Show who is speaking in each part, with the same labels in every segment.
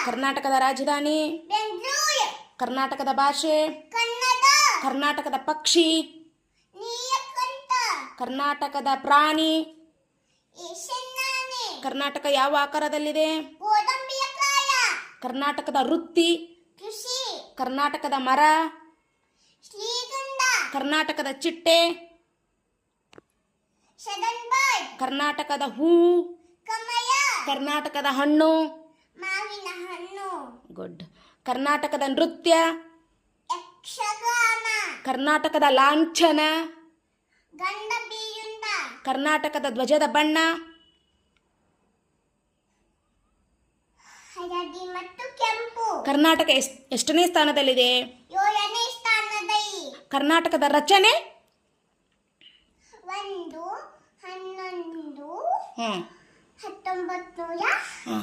Speaker 1: ಕರ್ನಾಟಕದ ರಾಜಧಾನಿ
Speaker 2: ಬೆಂಗಳೂರು.
Speaker 1: ಕರ್ನಾಟಕದ ಭಾಷೆ
Speaker 2: ಕನ್ನಡ.
Speaker 1: ಕರ್ನಾಟಕದ ಪಕ್ಷಿ
Speaker 2: ನೀಲಕಂಠ.
Speaker 1: ಕರ್ನಾಟಕದ ಪ್ರಾಣಿ
Speaker 2: ಈಶಾನ್ಯ.
Speaker 1: ಕರ್ನಾಟಕ ಯಾವ ಆಕಾರದಲ್ಲಿದೆ?
Speaker 2: ಗೋಡಂಬಿಕಾಯ.
Speaker 1: ಕರ್ನಾಟಕದ ವೃತ್ತಿ
Speaker 2: ಕೃಷಿ.
Speaker 1: ಕರ್ನಾಟಕದ ಮರ
Speaker 2: ಶ್ರೀಗಂಧ.
Speaker 1: ಕರ್ನಾಟಕದ ಚಿಟ್ಟೆ
Speaker 2: ಶಡನ್ಬರ್ಡ್.
Speaker 1: ಕರ್ನಾಟಕದ ಹೂವು
Speaker 2: ಕಮಲ.
Speaker 1: ಕರ್ನಾಟಕದ ಹಣ್ಣು
Speaker 2: ಮಾವಿನ ಹಣ್ಣು.
Speaker 1: ಗುಡ್. ಕರ್ನಾಟಕದ ನೃತ್ಯ
Speaker 2: ಯಕ್ಷಗಾನ.
Speaker 1: ಕರ್ನಾಟಕದ ಲಾಂಛನ
Speaker 2: ಗಂಡ ಬೀರುಂಡ.
Speaker 1: ಕರ್ನಾಟಕದ ಧ್ವಜದ ಬಣ್ಣ
Speaker 2: ಹಳದಿ ಮತ್ತು ಕೆಂಪು.
Speaker 1: ಕರ್ನಾಟಕ ಎಷ್ಟನೇ ಸ್ಥಾನದಲ್ಲಿದೆ?
Speaker 2: 7ನೇ ಸ್ಥಾನದಲ್ಲಿ.
Speaker 1: ಕರ್ನಾಟಕದ ರಚನೆ
Speaker 2: 1 11
Speaker 1: ಹ್ಮ್
Speaker 2: 1956.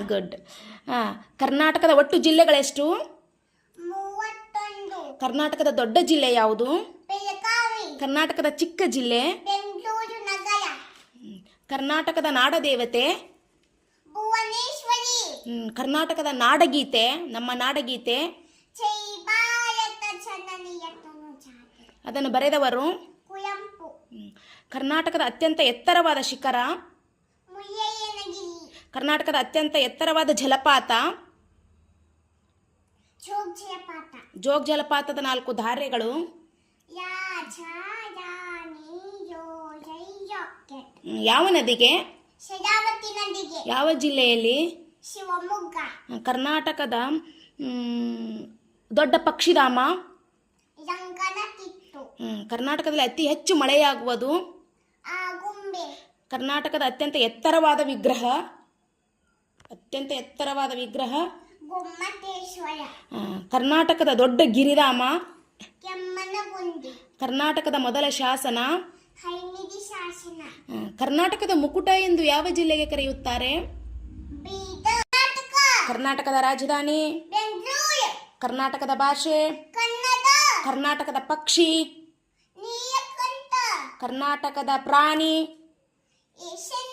Speaker 1: ಗುಡ್. ಕರ್ನಾಟಕದ ಒಟ್ಟು ಜಿಲ್ಲೆಗಳೆಷ್ಟು?
Speaker 2: 31.
Speaker 1: ಕರ್ನಾಟಕದ ದೊಡ್ಡ ಜಿಲ್ಲೆ ಯಾವುದು?
Speaker 2: ಬೆಳಗಾವಿ.
Speaker 1: ಕರ್ನಾಟಕದ ಚಿಕ್ಕ ಜಿಲ್ಲೆ?
Speaker 2: ಬೆಂಗಳೂರು ನಗರ.
Speaker 1: ಕರ್ನಾಟಕದ ನಾಡದೇವತೆ?
Speaker 2: ಭುವನೇಶ್ವರಿ.
Speaker 1: ಕರ್ನಾಟಕದ ನಾಡಗೀತೆ, ನಮ್ಮ ನಾಡಗೀತೆ,
Speaker 2: ಜೈ ಭಾರತ ಜನನಿಯ ತನುಜಾತೆ.
Speaker 1: ಅದನ್ನು ಬರೆದವರು?
Speaker 2: ಕುವೆಂಪು.
Speaker 1: ಕರ್ನಾಟಕದ ಅತ್ಯಂತ ಎತ್ತರವಾದ ಶಿಖರ?
Speaker 2: ಮುಳ್ಳಯ್ಯನಗಿರಿ.
Speaker 1: ಕರ್ನಾಟಕದ ಅತ್ಯಂತ ಎತ್ತರವಾದ ಜಲಪಾತ?
Speaker 2: ಜೋಗ ಜಲಪಾತ.
Speaker 1: ಜೋಗ ಜಲಪಾತದ 4 ಧಾರೆಗಳು?
Speaker 2: ರಾಜ ರಾಣಿ ಜೋಜೈ ಜಾಕೆಟ್.
Speaker 1: ಯಾವ ನದಿಗೆ?
Speaker 2: ಶರಾವತಿ ನದಿಗೆ.
Speaker 1: ಯಾವ ಜಿಲ್ಲೆಯಲ್ಲಿ?
Speaker 2: ಶಿವಮೊಗ್ಗ.
Speaker 1: ಕರ್ನಾಟಕದ ದೊಡ್ಡ ಪಕ್ಷಿಧಾಮ?
Speaker 2: ರಂಗನತಿಟ್ಟು.
Speaker 1: ಕರ್ನಾಟಕದಲ್ಲಿ ಅತಿ ಹೆಚ್ಚು ಮಳೆಯಾಗುವುದು?
Speaker 2: ಆಗುಂಬೆ.
Speaker 1: ಕರ್ನಾಟಕದ ಅತ್ಯಂತ ಎತ್ತರವಾದ ವಿಗ್ರಹ? ಅತ್ಯಂತ ಎತ್ತರವಾದ ವಿಗ್ರಹ?
Speaker 2: ಗೊಮ್ಮಟೇಶ್ವರ.
Speaker 1: ಕರ್ನಾಟಕದ ದೊಡ್ಡ ಗಿರಿಧಾಮ?
Speaker 2: ಕೆಮ್ಮನಗುಂಡಿ.
Speaker 1: ಕರ್ನಾಟಕದ ಮೊದಲ ಶಾಸನ?
Speaker 2: ಹೈಮಿಡಿ ಶಾಸನ.
Speaker 1: ಕರ್ನಾಟಕದ ಮುಕುಟ ಎಂದು ಯಾವ ಜಿಲ್ಲೆಗೆ ಕರೆಯುತ್ತಾರೆ?
Speaker 2: ಬೀದರ್.
Speaker 1: ಕರ್ನಾಟಕದ ರಾಜಧಾನಿ?
Speaker 2: ಬೆಂಗಳೂರು.
Speaker 1: ಕರ್ನಾಟಕದ ಭಾಷೆ?
Speaker 2: ಕನ್ನಡ.
Speaker 1: ಕರ್ನಾಟಕದ ಪಕ್ಷಿ?
Speaker 2: ನೀಲಕಂಠ.
Speaker 1: ಕರ್ನಾಟಕದ ಪ್ರಾಣಿ?
Speaker 2: ಈಶಾನ್ಯ.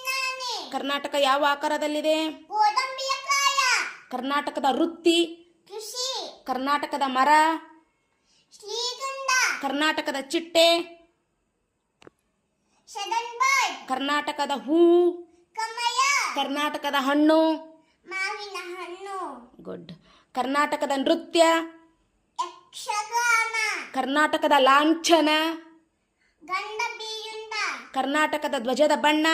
Speaker 1: ಕರ್ನಾಟಕ ಯಾವ ಆಕಾರದಲ್ಲಿದೆ?
Speaker 2: ಗೋಡಂಬಿಕಾಯ.
Speaker 1: ಕರ್ನಾಟಕದ ವೃತ್ತಿ
Speaker 2: ಕೃಷಿ.
Speaker 1: ಕರ್ನಾಟಕದ ಮರ
Speaker 2: ಶ್ರೀಗಂಧ.
Speaker 1: ಕರ್ನಾಟಕದ ಚಿಟ್ಟೆ
Speaker 2: ಶಡನ್ಬರ್ಡ್.
Speaker 1: ಕರ್ನಾಟಕದ ಹೂವು
Speaker 2: ಕಮಲ.
Speaker 1: ಕರ್ನಾಟಕದ ಹಣ್ಣು
Speaker 2: ಮಾವಿನ ಹಣ್ಣು.
Speaker 1: ಗುಡ್. ಕರ್ನಾಟಕದ ನೃತ್ಯ
Speaker 2: ಯಕ್ಷಗಾನ.
Speaker 1: ಕರ್ನಾಟಕದ ಲಾಂಛನ
Speaker 2: ಗಂಡ ಬೀರುಂಡ.
Speaker 1: ಕರ್ನಾಟಕದ ಧ್ವಜದ ಬಣ್ಣ